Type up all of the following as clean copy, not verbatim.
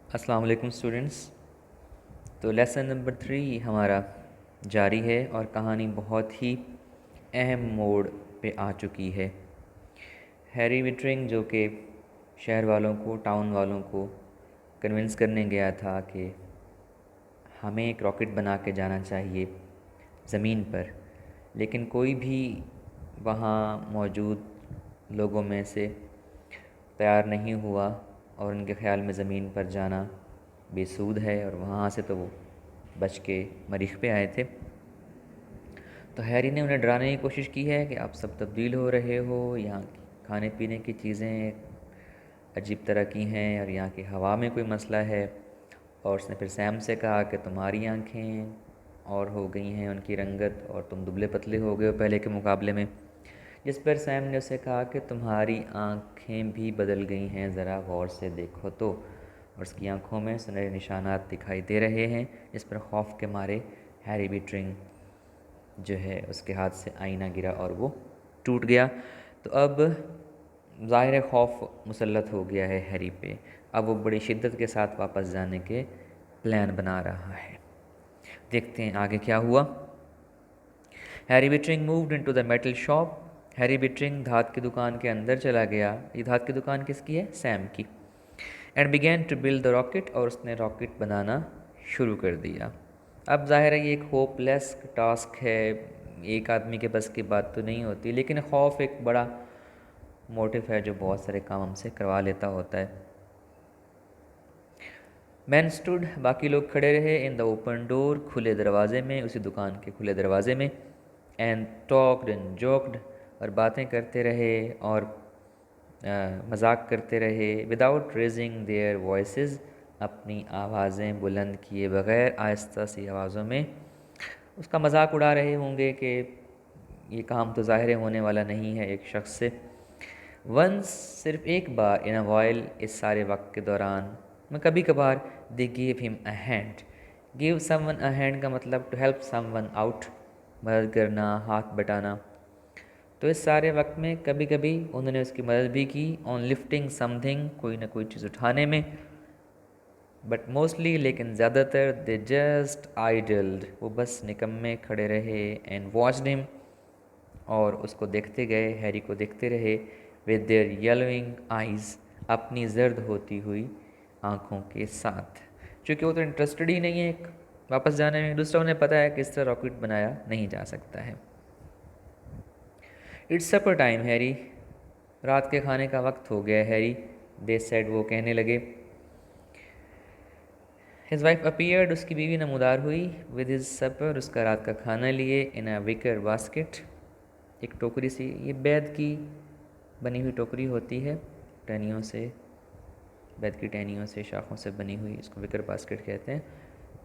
अस्सलाम वालेकुम स्टूडेंट्स। तो लेसन नंबर 3 हमारा जारी है और कहानी बहुत ही अहम मोड़ पे आ चुकी है। हैरी विटरिंग जो कि शहर वालों को, टाउन वालों को कन्विंस करने गया था कि हमें एक रॉकेट बना के जाना चाहिए ज़मीन पर, लेकिन कोई भी वहाँ मौजूद लोगों में से तैयार नहीं हुआ और उनके ख़्याल में ज़मीन पर जाना बेसूद है और वहाँ से तो वो बच के मरीख़ पे आए थे। तो हैरी ने उन्हें डराने की कोशिश की है कि आप सब तब्दील हो रहे हो, यहाँ की खाने पीने की चीज़ें अजीब तरह की हैं और यहाँ की हवा में कोई मसला है। और उसने फिर सैम से कहा कि तुम्हारी आँखें और हो गई हैं, उनकी रंगत, और तुम दुबले पतले हो गए हो पहले के मुकाबले में। जिस पर सैम ने उसे कहा कि तुम्हारी आँखें भी बदल गई हैं, ज़रा गौर से देखो तो। और उसकी आँखों में सुनहरे निशानात दिखाई दे रहे हैं, जिस पर खौफ के मारे हैरी विटरिंग जो है उसके हाथ से आईना गिरा और वो टूट गया। तो अब ज़ाहिर है खौफ मुसल्लत हो गया है हैरी पे। अब वो बड़ी शिद्दत के साथ वापस जाने के प्लान बना रहा है। देखते हैं आगे क्या हुआ। Harry Whittering moved into the metal shop. Harry Whittering धात की दुकान के अंदर चला गया। ये धात की दुकान किसकी है? सैम की। And began to build the rocket, और उसने रॉकेट बनाना शुरू कर दिया। अब ज़ाहिर है ये एक होपलेस टास्क है, एक आदमी के बस की बात तो नहीं होती, लेकिन खौफ एक बड़ा मोटिव है जो बहुत सारे काम हमसे करवा लेता होता है। मैन स्टूड, बाकी लोग खड़े रहे, इन द ओपन डोर, खुले दरवाजे में, उसी दुकान के खुले दरवाजे में। एंड टॉक्ड एंड जोक्ड, और बातें करते रहे और मजाक करते रहे। विदाउट रेजिंग देयर वॉइसेस, अपनी आवाज़ें बुलंद किए बगैर आहिस्ता सी आवाज़ों में उसका मजाक उड़ा रहे होंगे कि ये काम तो ज़ाहिर होने वाला नहीं है एक शख्स से। वंस, सिर्फ एक बार, इन अ वाइल, इस सारे वक्त के दौरान, मैं कभी कभार, they give him a hand. Give someone a hand का मतलब टू हेल्प समवन आउट, मदद करना, हाथ बटाना। तो इस सारे वक्त में कभी कभी उन्होंने उसकी मदद भी की, ऑन लिफ्टिंग समथिंग, कोई ना कोई चीज़ उठाने में। बट मोस्टली, लेकिन ज़्यादातर, दे जस्ट आइडल्ड, वो बस निकम्मे खड़े रहे। एंड वॉच्ड हिम, और उसको देखते गए, हैरी को देखते रहे। विद देयर येलोइंग आइज़, अपनी जर्द होती हुई आँखों के साथ। चूँकि वो तो इंटरेस्टेड ही नहीं है एक वापस जाने में, दूसरा उन्हें पता है कि इस तरह रॉकेट बनाया नहीं जा सकता है। इट्स सपर टाइम हैरी, रात के खाने का वक्त हो गया हैरी, दे सेड, वो कहने लगे। हिज वाइफ अपीयर्ड, उसकी बीवी नमूदार हुई। विद हिज सपर, उसका रात का खाना लिए। इन अ विकर बास्केट, एक टोकरी सी, ये बैद की बनी हुई टोकरी होती है, टहनियों से, बैद की टहनियों से, शाखों से बनी हुई, इसको विकर बास्केट कहते हैं।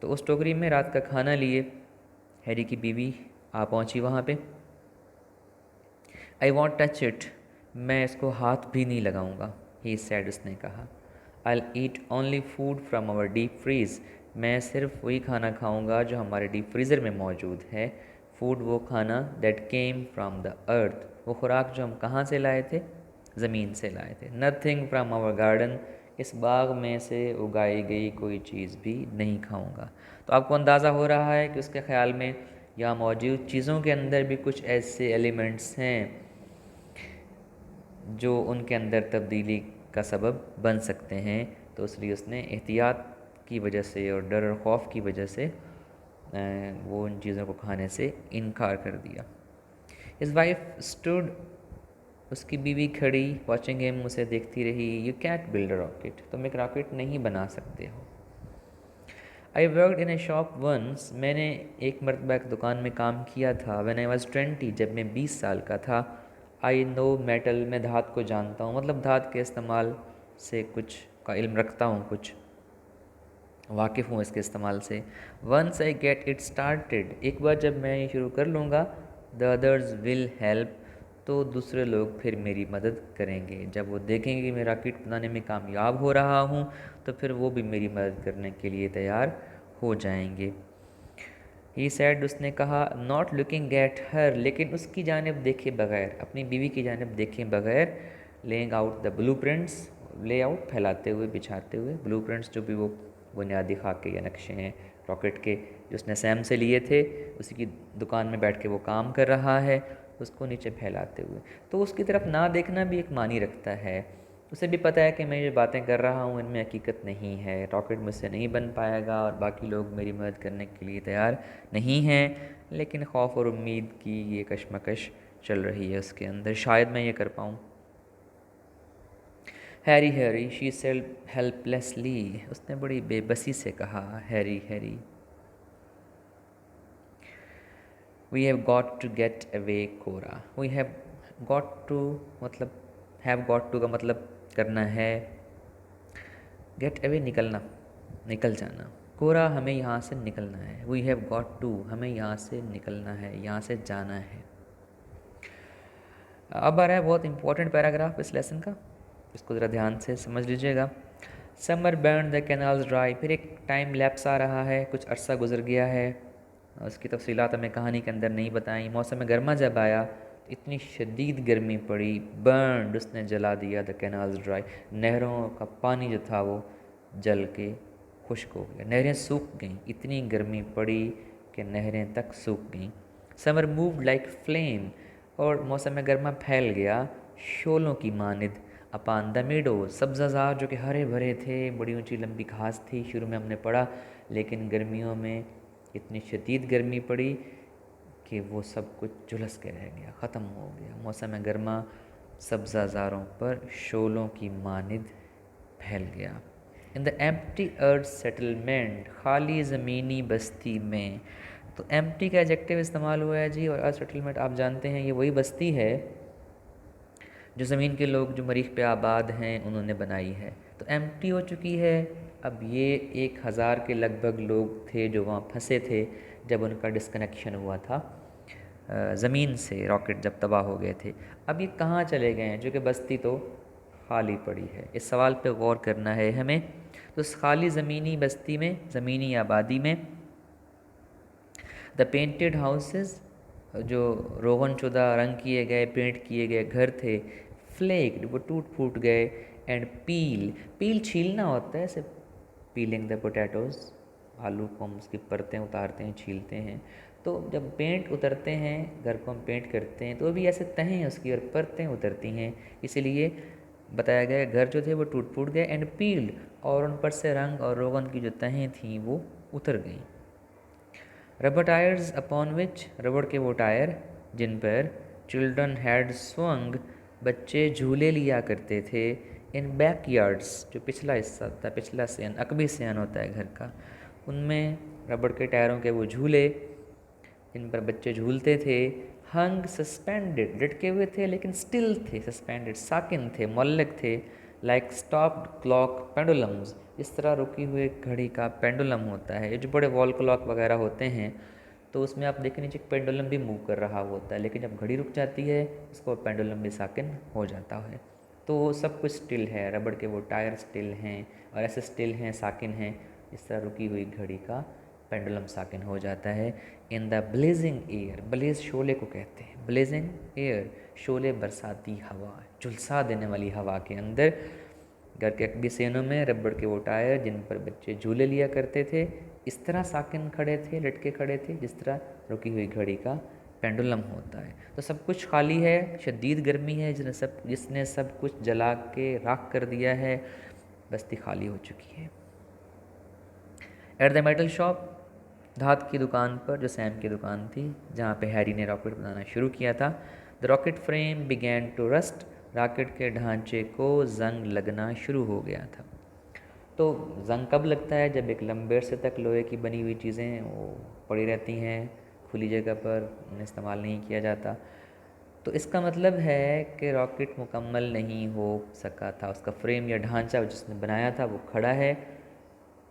तो उस टोकरी में रात का खाना लिए हैरी की बीवी आ पहुंची वहाँ पे। आई वॉन्ट टच इट, मैं इसको हाथ भी नहीं लगाऊंगा, ही सैड, उसने कहा। I eat only food from our deep freeze, मैं सिर्फ वही खाना खाऊंगा जो हमारे डीप फ्रीज़र में मौजूद है। फूड, वो खाना, that came from the earth, वो खुराक जो हम कहाँ से लाए थे? ज़मीन से लाए थे। नथिंग फ्राम आवर गार्डन, इस बाग में से उगाई गई कोई चीज़ भी नहीं खाऊंगा। तो आपको अंदाज़ा हो रहा है कि उसके ख़्याल में यहाँ मौजूद चीज़ों के अंदर भी कुछ ऐसे एलिमेंट्स हैं जो उनके अंदर तब्दीली का सबब बन सकते हैं। तो इसलिए उसने एहतियात की वजह से और डर और खौफ की वजह से वो उन चीज़ों को खाने से इनकार कर दिया। हिज वाइफ स्टूड, उसकी बीवी खड़ी, वॉचिंग हिम, उसे देखती रही। You can't build a rocket, तुम एक रॉकेट नहीं बना सकते हो। I worked in a shop once, मैंने एक मरतबा एक दुकान में काम किया था। व्हेन आई वॉज 20, जब मैं 20 साल का था। आई नो मेटल, मैं धात को जानता हूँ, मतलब धात के इस्तेमाल से कुछ का इल्म रखता हूँ, कुछ वाकिफ़ हूँ इसके इस्तेमाल से। Once I get it started, एक बार जब मैं ये शुरू कर लूँगा, द अदर्स विल हेल्प, तो दूसरे लोग फिर मेरी मदद करेंगे। जब वो देखेंगे कि मैं रॉकेट बनाने में कामयाब हो रहा हूँ, तो फिर वो भी मेरी मदद करने के लिए तैयार हो जाएंगे। ही सैड, उसने कहा, नॉट लुकिंग एट हर, लेकिन उसकी जानब देखे बगैर, अपनी बीवी की जानब देखे बगैर। Laying out the blue prints, layout फैलाते हुए, बिछाते हुए, ब्लूप्रिंट्स जो भी वो बुनियादी खाके या नक्शे हैं रॉकेट के जो उसने सैम से लिए थे, उसी की दुकान में बैठ के वो काम कर रहा है, उसको नीचे फैलाते हुए। तो उसकी तरफ ना देखना भी एक मानी रखता है। उसे भी पता है कि मैं ये बातें कर रहा हूँ इनमें हकीकत नहीं है, रॉकेट मुझसे नहीं बन पाएगा और बाकी लोग मेरी मदद करने के लिए तैयार नहीं हैं, लेकिन खौफ और उम्मीद की ये कशमकश चल रही है उसके अंदर, शायद मैं ये कर पाऊँ। Harry Harry she said helplessly, उसने बड़ी बेबसी से कहा, Harry Harry. We have got to get away Cora, we have got to मतलब, हैव गॉट टू का मतलब करना है, गेट अवे निकलना, निकल जाना, कोरा हमें यहाँ से निकलना है, वी हैव गॉट टू हमें यहाँ से निकलना है, यहाँ से जाना है। अब आ रहा है बहुत इंपॉर्टेंट पैराग्राफ इस लेसन का, इसको ज़रा ध्यान से समझ लीजिएगा। Summer burn the canals dry, फिर एक टाइम लैप्स आ रहा है, कुछ अरसा गुजर गया है, उसकी तफसीलात हमें कहानी के अंदर नहीं बताई। मौसम गर्मा जब आया तो इतनी शदीद गर्मी पड़ी, बर्न उसने जला दिया, द कैनाल्स ड्राई, नहरों का पानी जो था वो जल के खुश्क हो गया, नहरें सूख गईं, इतनी गर्मी पड़ी कि नहरें तक सूख गईं। समर मूव्ड लाइक फ्लेम, और मौसम गर्मा फैल गया शोलों की मानिद, अपान द मीडो, सब्ज़ाज़ार जो कि हरे भरे थे, बड़ी ऊंची लंबी घास थी, शुरू में हमने पढ़ा, लेकिन गर्मियों में इतनी शदीद गर्मी पड़ी कि वो सब कुछ झुलस के रह गया, ख़त्म हो गया। मौसम गर्मा सब्ज़ाज़ारों पर शोलों की मानिद फैल गया। In the empty earth settlement, खाली ज़मीनी बस्ती में, तो एम्प्टी का एडजेक्टिव इस्तेमाल हुआ है जी, और अर्थ सेटलमेंट आप जानते हैं ये वही बस्ती है जो ज़मीन के लोग जो मरीख पे आबाद हैं उन्होंने बनाई है। तो एम्प्टी हो चुकी है। अब ये 1000 के लगभग लोग थे जो वहाँ फंसे थे जब उनका डिस्कनेक्शन हुआ था ज़मीन से, रॉकेट जब तबाह हो गए थे। अब ये कहाँ चले गए हैं, जो कि बस्ती तो खाली पड़ी है। इस सवाल पे गौर करना है हमें। तो उस खाली ज़मीनी बस्ती में, ज़मीनी आबादी में, द पेंटेड हाउसेस, जो रोगन शुदा रंग किए गए, पेंट किए गए घर थे, फ्लेक्ड, वो टूट फूट गए, एंड पील, पील छीलना होता है, ऐसे पीलिंग द पोटैटोज़, आलू को हम उसकी परतें उतारते हैं, छीलते हैं। तो जब पेंट उतरते हैं, घर को हम पेंट करते हैं, तो भी ऐसे तहें उसकी और परतें उतरती हैं, इसीलिए बताया गया घर जो थे वो टूट फूट गए, एंड पील्ड, और उन पर से रंग और रोगन की जो तहें थीं वो उतर गईं। रबर टायर्स अपॉन विच, रबड़ के वो टायर जिन पर चिल्ड्रन हैड स्वंग, बच्चे झूले लिया करते थे, इन बैक यार्ड्स, जो पिछला हिस्सा होता है, पिछला सेन, अकबी सेन होता है घर का, उनमें रबड़ के टायरों के वो झूले इन पर बच्चे झूलते थे। हंग सस्पेंडेड, लटके हुए थे लेकिन स्टिल थे, सस्पेंडेड साकिन थे, मुअल्लक थे, लाइक स्टॉप्ड क्लॉक पेंडुलम्स, इस तरह रुकी हुई घड़ी का पेंडुलम होता है। ये जो बड़े वॉल क्लॉक वगैरह होते हैं तो उसमें आप देखें नीचे पेंडुलम भी मूव कर रहा होता है, लेकिन जब घड़ी रुक जाती है उसको पेंडुलम भी साकिन हो जाता है। तो सब कुछ स्टिल है, रबड़ के वो टायर स्टिल हैं और ऐसे स्टिल हैं, साकिन हैं, इस तरह रुकी हुई घड़ी का पेंडुलम साकिन हो जाता है। In the blazing air, blaze शोले को कहते हैं, ब्लेजिंग एयर शोले, बरसाती हवा, झुलसा देने वाली हवा के अंदर घर के अकबी सेनों में रबड़ के वो टायर जिन पर बच्चे झूले लिया करते थे इस तरह साकिन खड़े थे, लटके खड़े थे, जिस तरह रुकी हुई घड़ी का पेंडुलम होता है। तो सब कुछ खाली है, शदीद गर्मी है जिसने सब कुछ जला के राख कर दिया है, बस्ती खाली हो चुकी है। एट द मेटल शॉप, धात की दुकान पर, जो सैम की दुकान थी जहाँ पे हैरी ने रॉकेट बनाना शुरू किया था, the rocket frame began to rust, rocket के ढांचे को जंग लगना शुरू हो गया था। तो जंग कब लगता है, जब एक लंबे अरसे तक लोहे की बनी हुई चीज़ें वो पड़ी रहती हैं खुली जगह पर, उन्हें इस्तेमाल नहीं किया जाता। तो इसका मतलब है कि रॉकेट मुकम्मल नहीं हो सका था, उसका फ्रेम या ढांचा जिसने बनाया था वो खड़ा है।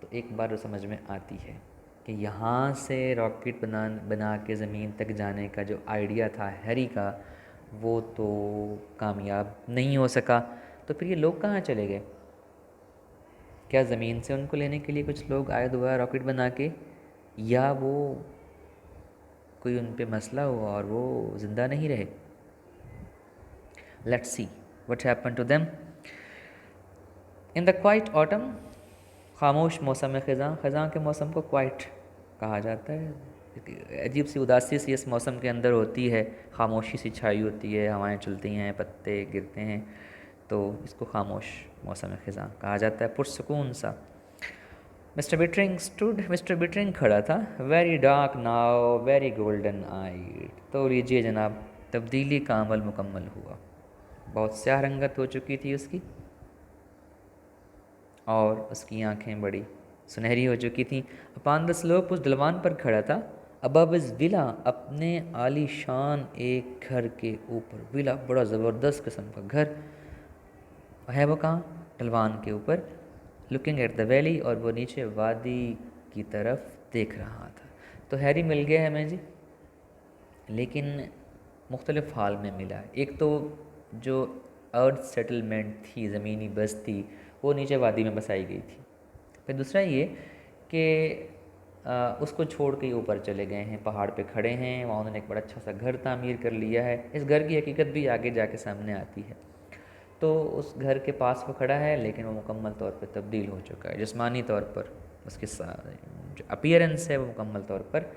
तो एक बार वो समझ में आती है कि यहाँ से रॉकेट बना के ज़मीन तक जाने का जो आइडिया था हैरी का, वो तो कामयाब नहीं हो सका। तो फिर ये लोग कहाँ चले गए? क्या ज़मीन से उनको लेने के लिए कुछ लोग आए दोबारा रॉकेट बना के, या वो कोई उन पे मसला हुआ और वो ज़िंदा नहीं रहे? Let's see what happen to them. In the quiet autumn, खामोश मौसम ख़ज़ां, ख़ज़ां के मौसम को क्वाइट कहा जाता है। अजीब सी उदासी सी इस मौसम के अंदर होती है, खामोशी सी छाई होती है, हवाएं चलती हैं, पत्ते गिरते हैं, तो इसको खामोश मौसम ख़ज़ां कहा जाता है, पुरसकून सा। Mr Bittering stood, Mr Bittering खड़ा था। Very dark now very golden eyed, तो लीजिए जनाब, तब्दीली का अमल मुकम्मल हुआ। बहुत स्याह रंगत हो चुकी थी उसकी, और उसकी आंखें बड़ी सुनहरी हो चुकी थीं। अपान द स्लोप, उस ढलवान पर खड़ा था। अबव इज़ विला, अपने आलीशान एक घर के ऊपर। विला बड़ा ज़बरदस्त किस्म का घर है, वो कहाँ, ढलवान के ऊपर। लुकिंग एट द वैली, और वो नीचे वादी की तरफ देख रहा था। तो हैरी मिल गया हमें जी, लेकिन मुख्तलिफ़ हाल में मिला। एक तो जो अर्थ सेटलमेंट थी, ज़मीनी बस्ती, वो नीचे वादी में बसाई गई थी। फिर दूसरा ये कि उसको छोड़ के ऊपर चले गए हैं, पहाड़ पे खड़े हैं, वहाँ उन्होंने एक बड़ा अच्छा सा घर तामीर कर लिया है। इस घर की हकीकत भी आगे जाके सामने आती है। तो उस घर के पास वो खड़ा है, लेकिन वो मुकम्मल तौर पर तब्दील हो चुका है। जिस्मानी तौर पर उसकी जो अपीयरेंस है वो मुकम्मल तौर पर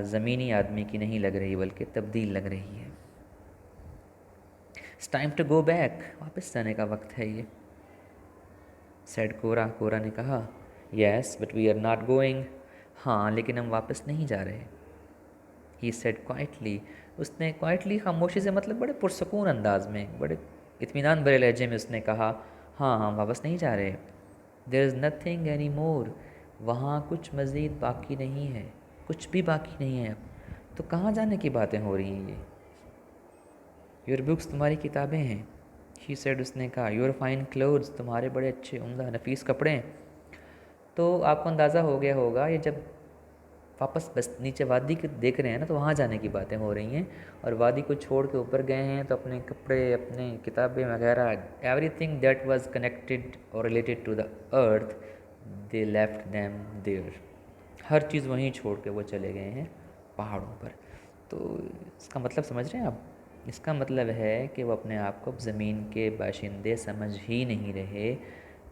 ज़मीनी आदमी की नहीं लग रही, बल्कि तब्दील लग रही है। It's time to go back, वापस जाने का वक्त है ये। सेड कोरा, कोरा ने कहा। Yes but we are not going, हाँ लेकिन हम वापस नहीं जा रहे। ही सेड क्वाइटली, उसने क्वाइटली, खामोशी से मतलब बड़े पुरसकून अंदाज में, बड़े इत्मीनान भरे लहजे में उसने कहा, हाँ हम वापस नहीं जा रहे। There is nothing any more, वहाँ कुछ मज़ीद बाकी नहीं है, कुछ भी बाकी नहीं है अब। तो कहाँ जाने की बातें हो रही हैं ये? योर बुक्स, तुम्हारी किताबें हैं। ही सेड, उसने कहा। योर फाइन क्लोथ्स, तुम्हारे बड़े अच्छे उम्दा नफीस कपड़े हैं। तो आपको अंदाज़ा हो गया होगा, ये जब वापस बस नीचे वादी के देख रहे हैं ना, तो वहाँ जाने की बातें हो रही हैं। और वादी को छोड़ के ऊपर गए हैं, तो अपने कपड़े, अपने किताबें वगैरह, एवरीथिंग दैट वाज कनेक्टेड और related to the earth, they left them there. हर चीज़ वहीं छोड़ के वो चले गए हैं पहाड़ों पर। तो इसका मतलब समझ रहे हैं आप? इसका मतलब है कि वो अपने आप को ज़मीन के बाशिंदे समझ ही नहीं रहे,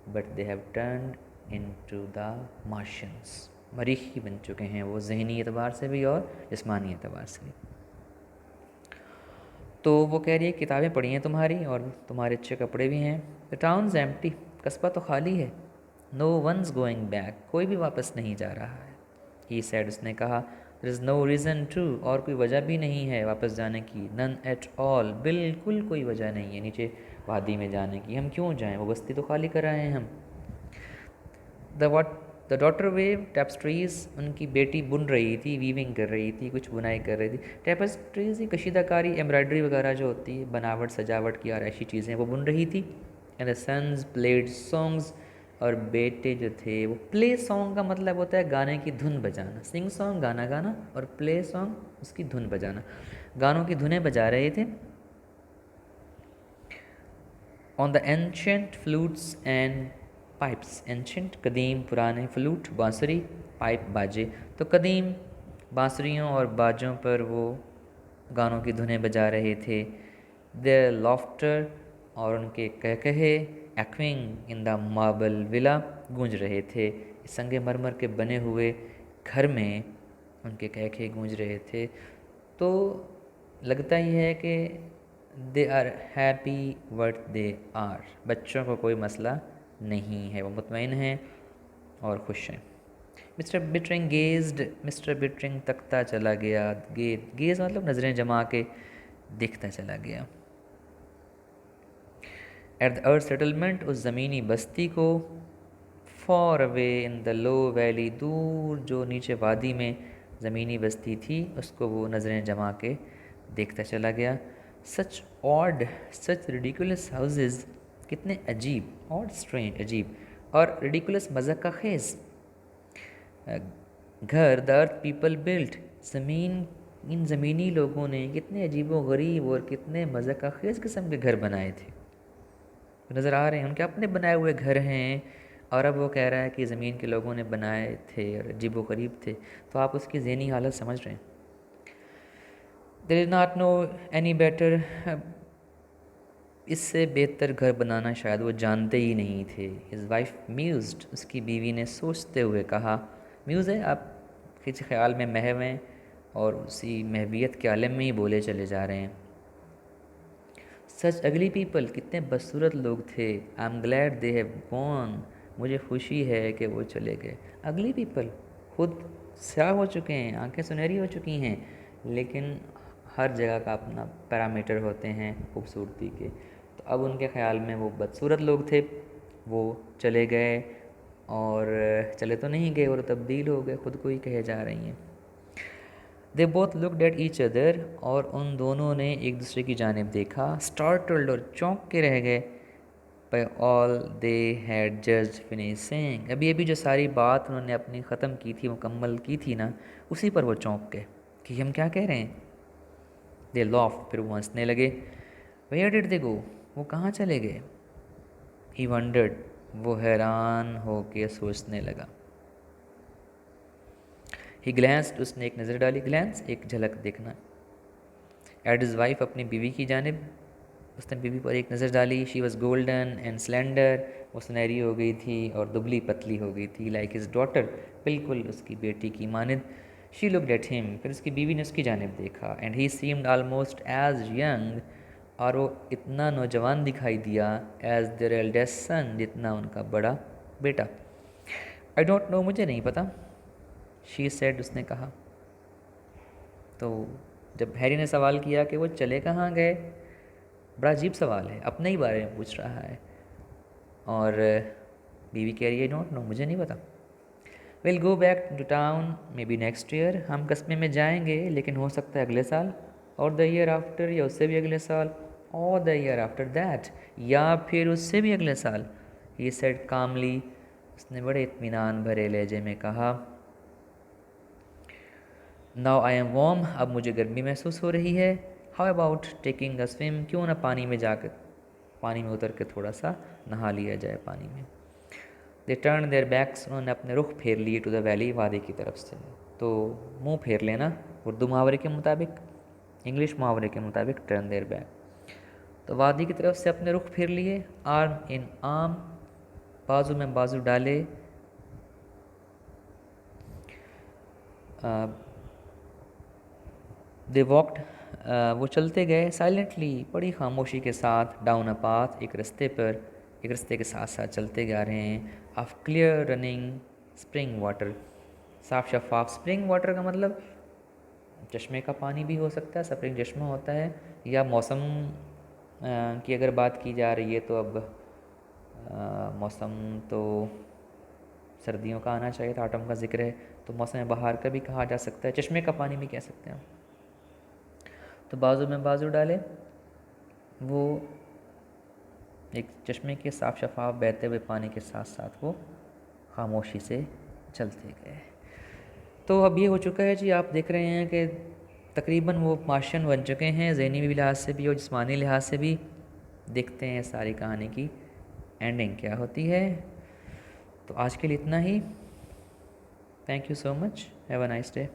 but they have turned into the martians, मरीखी बन चुके हैं वो, ज़हनी एतबार से भी और जिस्मानी एतबार से भी। तो वो कह रही है किताबें पढ़ी हैं तुम्हारी, और तुम्हारे अच्छे कपड़े भी हैं। द टाउन्स एम्प्टी, कस्बा तो खाली है। नो वंस गोइंग बैक, कोई भी वापस नहीं जा रहा है। ही सेड, उसने कहा। There is no reason to, और कोई वजह भी नहीं है वापस जाने की। नन एट ऑल, बिल्कुल कोई वजह नहीं है नीचे वादी में जाने की। हम क्यों जाएं, वो बस्ती तो खाली कर आए हैं हम। द डॉटर वेव टेप्स्ट्रीज़, उनकी बेटी बुन रही थी, वीविंग कर रही थी, कुछ बुनाई कर रही थी। टेप्स्ट्रीज़ ही कशीदाकारी, एम्ब्रॉयडरी वगैरह जो होती है, बनावट सजावट की और ऐसी चीज़ें, वो बुन रही थी। And the sons played songs, और बेटे जो थे वो, प्ले सॉन्ग का मतलब होता है गाने की धुन बजाना। सिंग सॉन्ग गाना गाना, और प्ले सॉन्ग उसकी धुन बजाना, गानों की धुनें बजा रहे थे। On the ancient flutes and pipes, ancient कदीम पुराने, फ्लूट बांसुरी, पाइप बाजे। तो कदीम बांसुरियों और बाजों पर वो गानों की धुनें बजा रहे थे। देयर लॉफ्टर, और उनके कहकहे, एक्विंग इन द मार्बल विला, गूंज रहे थे। इस संगमरमर के बने हुए घर में उनके कहकहे गूंज रहे थे। तो लगता ही है कि they are happy what they are, बच्चों को कोई मसला नहीं है, वो मुतमईन हैं और खुश हैं। Mister bettering gazed, mister bettering तकता चला गया। गेज मतलब नज़रें जमा के देखता चला गया। एट द अर्थ सेटलमेंट, उस ज़मीनी बस्ती को। For away in the low valley, दूर जो नीचे वादी में ज़मीनी बस्ती थी, उसको वो नज़रें जमा के देखता चला गया। सच ऑड, सच रिडिकुलस हाउसेस, कितने अजीब, ऑड स्ट्रेंज अजीब, और रिडिकुलस मज़ाक का खेज़ घर, द अर्थ पीपल बिल्ट, ज़मीन, इन ज़मीनी लोगों ने कितने अजीब व गरीब और कितने मज़ाक का खेज़ किस्म के घर बनाए थे। नज़र आ रहे हैं, उनके अपने बनाए हुए घर हैं, और अब वो कह रहा है कि ज़मीन के लोगों ने बनाए थे और अजीब व गरीब थे। तो आप उसकी ज़हनी हालत समझ रहे हैं। They did not know any better, इससे बेहतर घर बनाना शायद वो जानते ही नहीं थे। हिज वाइफ म्यूज्ड, उसकी बीवी ने सोचते हुए कहा। म्यूज़ है, आप किसी ख्याल में महव हैं और उसी महवियत के आलम में ही बोले चले जा रहे हैं। सच अगली पीपल, कितने बदसूरत लोग थे। I am glad they have gone, मुझे खुशी है कि वो चले गए। अगली पीपल, खुद स्याह हो चुके हैं, आंखें सुनहरी हो चुकी हैं, लेकिन हर जगह का अपना पैरामीटर होते हैं खूबसूरती के। तो अब उनके ख़्याल में वो बदसूरत लोग थे, वो चले गए, और चले तो नहीं गए और तब्दील हो गए, ख़ुद को ही कहे जा रही हैं। They both looked at each other, और उन दोनों ने एक दूसरे की जानिब देखा। स्टार्टल्ड, और चौंक के रह गए। By all they had just finishing, अभी अभी जो सारी बात उन्होंने अपनी ख़त्म की थी, मुकम्मल की थी ना, उसी पर वो चौंक गए कि हम क्या कह रहे हैं। दे लॉफ्ड, फिर वो हंसने लगे। वेयर डिड दे गो, वो कहाँ चले गए। ही वंडर्ड, वो हैरान हो के सोचने लगा। ही ग्लैंस्ड, उसने एक नज़र डाली। ग्लैंस, एक झलक देखना। एट हिज वाइफ, अपनी बीवी की जानिब उसने बीवी पर एक नज़र डाली। She was golden and slender, वो सुनहरी हो गई थी और दुबली पतली हो गई थी। लाइक हिज डॉटर, बिल्कुल उसकी बेटी की मानिद। शी लुक्ड एट हिम, फिर उसकी बीवी ने उसकी जानिब देखा। And he seemed almost as young, और वो इतना नौजवान दिखाई दिया, एज देयर एल्डेस्ट सन, जितना उनका बड़ा बेटा। आई डोंट नो, मुझे नहीं पता। शी सेड, उसने कहा। तो जब हैरी ने सवाल किया कि वो चले कहाँ गए, बड़ा अजीब सवाल है, अपने ही बारे में पूछ रहा है, और बीवी कह रही है डोंट नो, मुझे नहीं पता। Will go back to town maybe next year, हम कस्बे में जाएंगे लेकिन हो सकता है अगले साल, और द ईयर आफ्टर, या उससे भी अगले साल, और द ईयर आफ्टर दैट, या फिर उससे भी अगले साल। ही सेड कामली, उसने बड़े इत्मीनान भरे लहजे में कहा। नाउ आई एम वार्म, अब मुझे गर्मी महसूस हो रही है। How about taking a swim, क्यों ना पानी में जाकर, पानी में उतर के थोड़ा सा नहा लिया जाए पानी में। दे टर्न देयर बैक्स, उन्होंने अपने रुख फेर लिए टू द वैली, वादी की तरफ से। तो मुंह फेर लेना उर्दू मुहावरे के मुताबिक, इंग्लिश मुहावरे के मुताबिक टर्न देयर बैक। तो वादी की तरफ से अपने रुख फेर लिए। आर्म इन आर्म, बाजू में बाजू डाले। दे वॉक्ड, वो चलते गए। साइलेंटली, बड़ी खामोशी के साथ। डाउन अ पाथ, एक रास्ते पर, एक रास्ते के साथ साथ चलते जा रहे हैं। Of clear running spring water, साफ शफाफ। स्प्रिंग वाटर का मतलब चश्मे का पानी भी हो सकता है, स्प्रिंग चश्मा होता है, या मौसम की अगर बात की जा रही है तो अब मौसम तो सर्दियों का आना चाहिए था, ऑटम का जिक्र है, तो मौसम बहार का भी कहा जा सकता है, चश्मे का पानी भी कह सकते हैं। तो बाजू में बाजू डाले, वो एक चश्मे के साफ शफाफ बहते हुए पानी के साथ साथ वो खामोशी से चलते गए। तो अब ये हो चुका है जी, आप देख रहे हैं कि तकरीबन वो मार्शन बन चुके हैं, ज़हनी भी लिहाज से भी और जिस्मानी लिहाज से भी। देखते हैं सारी कहानी की एंडिंग क्या होती है। तो आज के लिए इतना ही। Thank you so much, have a nice day.